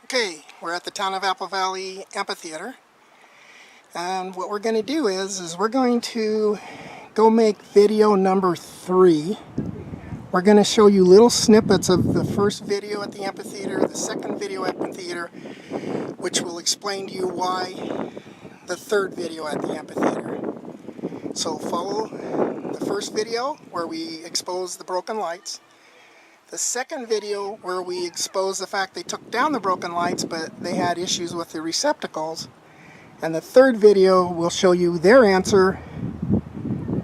Okay, we're at the Town of Apple Valley Amphitheater, and what we're going to do is we're going to go make video number 3. We're going to show you little snippets of the first video at the amphitheater, the second video at the amphitheater, which will explain to you why the third video at the amphitheater. So follow the first video where we expose the broken lights. The second video where we expose the fact they took down the broken lights but they had issues with the receptacles. And the third video will show you their answer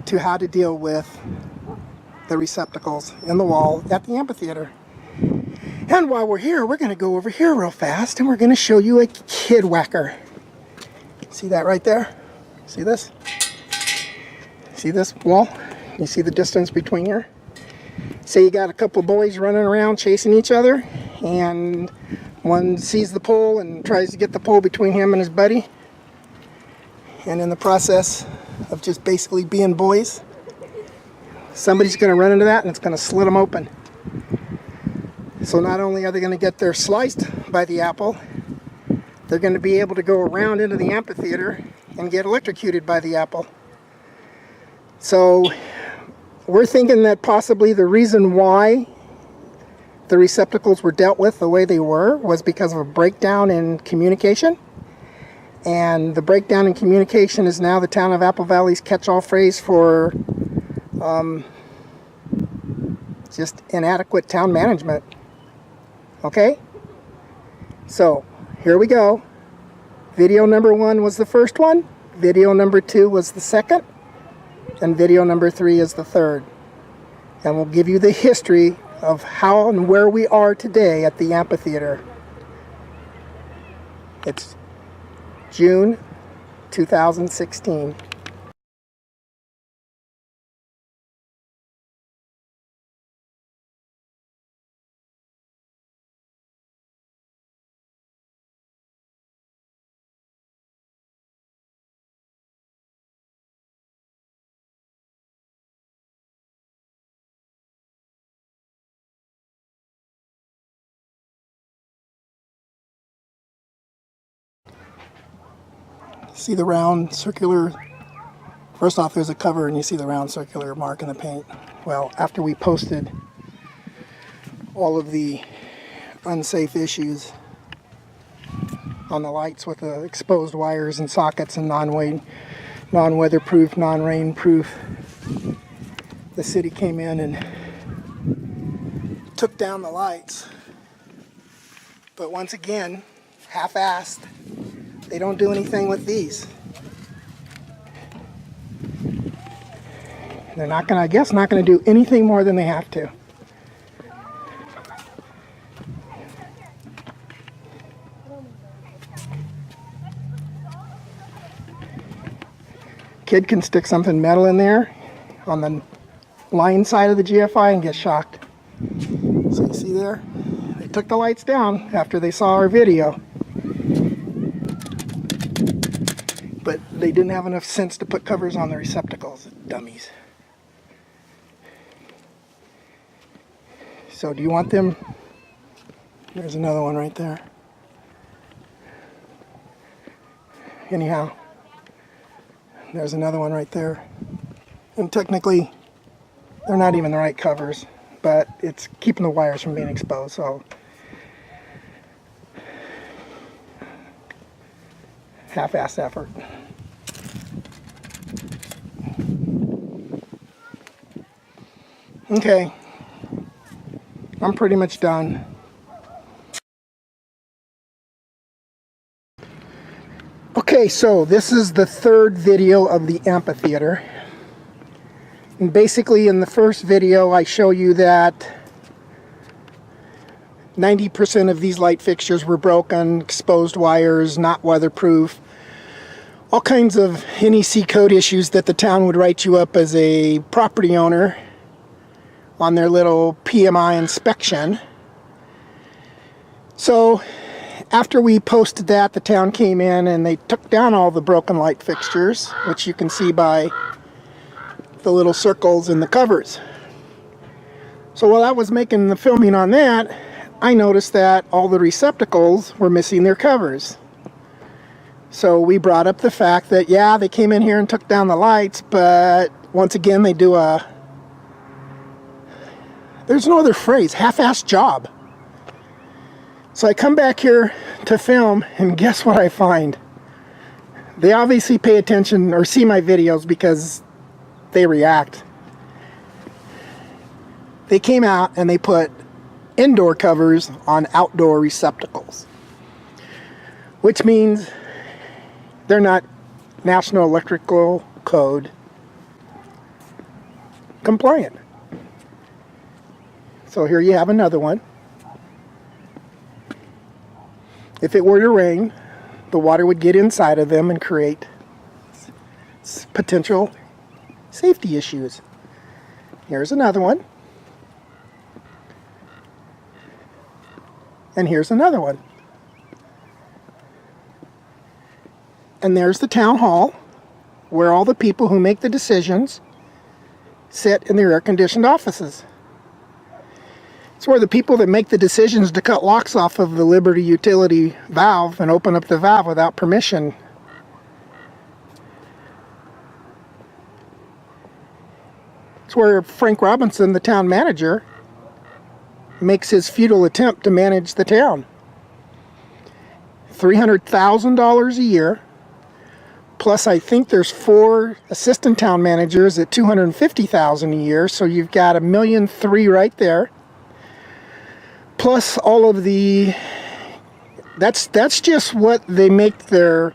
to how to deal with the receptacles in the wall at the amphitheater. And while we're here, we're going to go over here real fast and we're going to show you a kid whacker. See that right there? See this? See this wall? You see the distance between here? Say you got a couple boys running around chasing each other, and one sees the pole and tries to get the pole between him and his buddy, and in the process of just basically being boys, somebody's going to run into that and it's going to slit them open. So not only are they going to get their sliced by the apple, they're going to be able to go around into the amphitheater and get electrocuted by the apple. So we're thinking that possibly the reason why the receptacles were dealt with the way they were was because of a breakdown in communication. And the breakdown in communication is now the Town of Apple Valley's catch-all phrase for just inadequate town management. Okay? So, here we go. Video number 1 was the first one. Video number 2 was the second. And video number 3 is the third. And we'll give you the history of how and where we are today at the amphitheater. It's June 2016. See the round circular, first off there's a cover and you see the round circular mark in the paint. Well, after we posted all of the unsafe issues on the lights with the exposed wires and sockets and non-weatherproof, non-rainproof, the city came in and took down the lights. But once again, half-assed. They don't do anything with these. They're not gonna, I guess, not gonna do anything more than they have to. Kid can stick something metal in there on the line side of the GFI and get shocked. So you see there, they took the lights down after they saw our video. But they didn't have enough sense to put covers on the receptacles, dummies. So do you want them? There's another one right there. Anyhow, there's another one right there. And technically, they're not even the right covers, but it's keeping the wires from being exposed, so half-assed effort. Okay, I'm pretty much done. Okay, so this is the third video of the amphitheater. And basically in the first video I show you that 90% of these light fixtures were broken, exposed wires, not weatherproof, all kinds of NEC code issues that the town would write you up as a property owner on their little PMI inspection. So after we posted that, the town came in and they took down all the broken light fixtures, which you can see by the little circles in the covers. So while I was making the filming on that, I noticed that all the receptacles were missing their covers. So we brought up the fact that, yeah, they came in here and took down the lights, but once again, they do a, there's no other phrase, half-assed job. So I come back here to film, and guess what I find? They obviously pay attention or see my videos because they react. They came out and they put indoor covers on outdoor receptacles, which means they're not National Electrical Code compliant. So here you have another one. If it were to rain, the water would get inside of them and create potential safety issues. Here's another one. And here's another one. And there's the town hall, where all the people who make the decisions sit in their air-conditioned offices. It's where the people that make the decisions to cut locks off of the Liberty utility valve and open up the valve without permission. It's where Frank Robinson, the town manager, makes his futile attempt to manage the town. $300,000 a year, plus I think there's 4 assistant town managers at $250,000 a year, so you've got $1.3 million right there. Plus all of the, that's just what they make their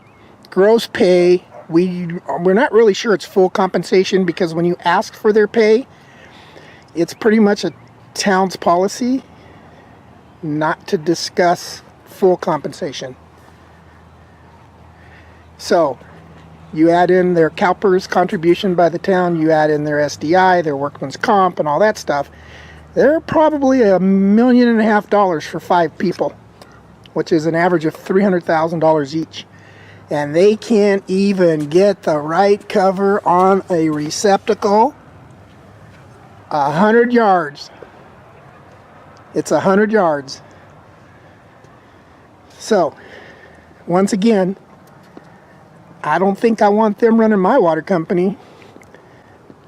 gross pay. We're not really sure it's full compensation, because when you ask for their pay, it's pretty much a town's policy not to discuss full compensation. So you add in their CalPERS contribution by the town, you add in their SDI, their workman's comp, and all that stuff. They're probably $1.5 million for 5 people, which is an average of $300,000 each. And they can't even get the right cover on a receptacle 100 yards. It's 100 yards. So, once again, I don't think I want them running my water company.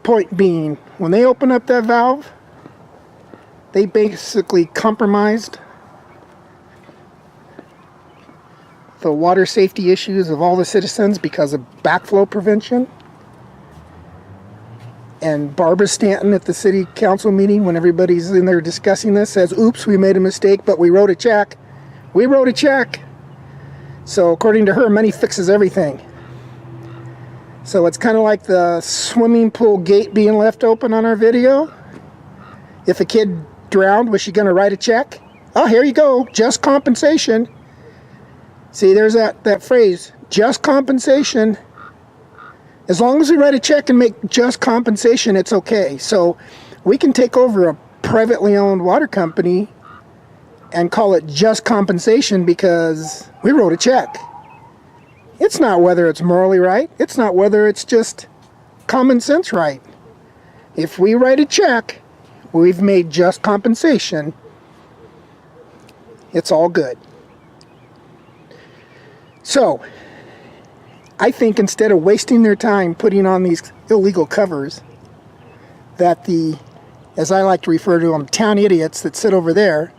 Point being, when they open up that valve, they basically compromised the water safety issues of all the citizens because of backflow prevention. And Barbara Stanton at the city council meeting, when everybody's in there discussing this, says, oops, we made a mistake, but we wrote a check. We wrote a check. So according to her, money fixes everything. So it's kind of like the swimming pool gate being left open on our video. If a kid drowned, was she going to write a check? Oh, here you go, just compensation. See, there's that phrase, just compensation. As long as we write a check and make just compensation, it's okay. So we can take over a privately owned water company and call it just compensation because we wrote a check. It's not whether it's morally right. It's not whether it's just common sense right. If we write a check, we've made just compensation. It's all good. So, I think instead of wasting their time putting on these illegal covers, that the, as I like to refer to them, town idiots that sit over there,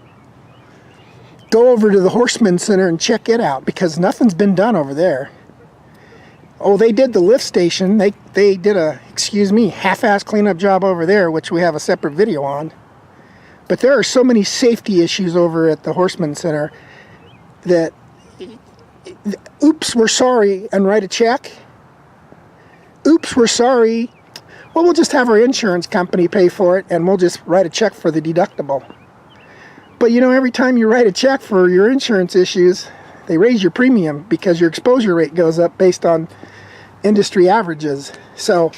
go over to the Horseman Center and check it out, because nothing's been done over there. Oh, they did the lift station. They did a, excuse me, half-ass cleanup job over there, which we have a separate video on. But there are so many safety issues over at the Horseman Center that, oops, we're sorry, and write a check. Oops, we're sorry. Well, we'll just have our insurance company pay for it, and we'll just write a check for the deductible. But you know, every time you write a check for your insurance issues, they raise your premium because your exposure rate goes up based on industry averages. So,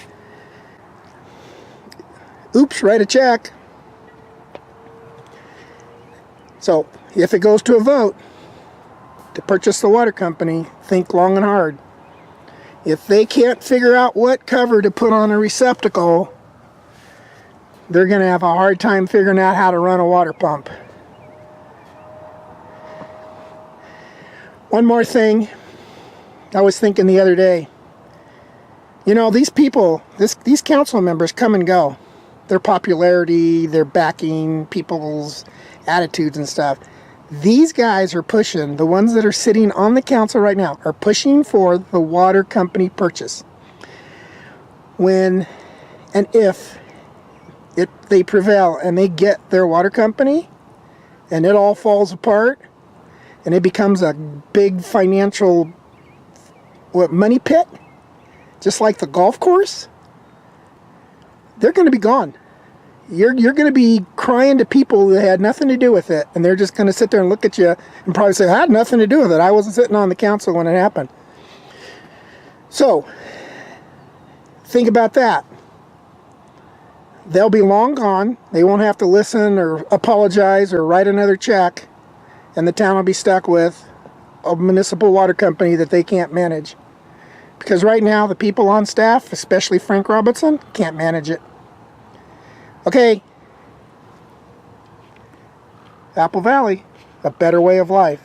oops, write a check. So, if it goes to a vote to purchase the water company, think long and hard. If they can't figure out what cover to put on a receptacle, they're going to have a hard time figuring out how to run a water pump. One more thing I was thinking the other day. You know, these people, these council members come and go. Their popularity, their backing, people's attitudes and stuff. These guys are pushing, the ones that are sitting on the council right now, are pushing for the water company purchase. When and if they prevail and they get their water company and it all falls apart and it becomes a big financial money pit, just like the golf course, they're going to be gone. You're going to be crying to people that had nothing to do with it, and they're just going to sit there and look at you and probably say, I had nothing to do with it. I wasn't sitting on the council when it happened. So, think about that. They'll be long gone. They won't have to listen or apologize or write another check, and the town will be stuck with a municipal water company that they can't manage. Because right now, the people on staff, especially Frank Robinson, can't manage it. Okay. Apple Valley, a better way of life.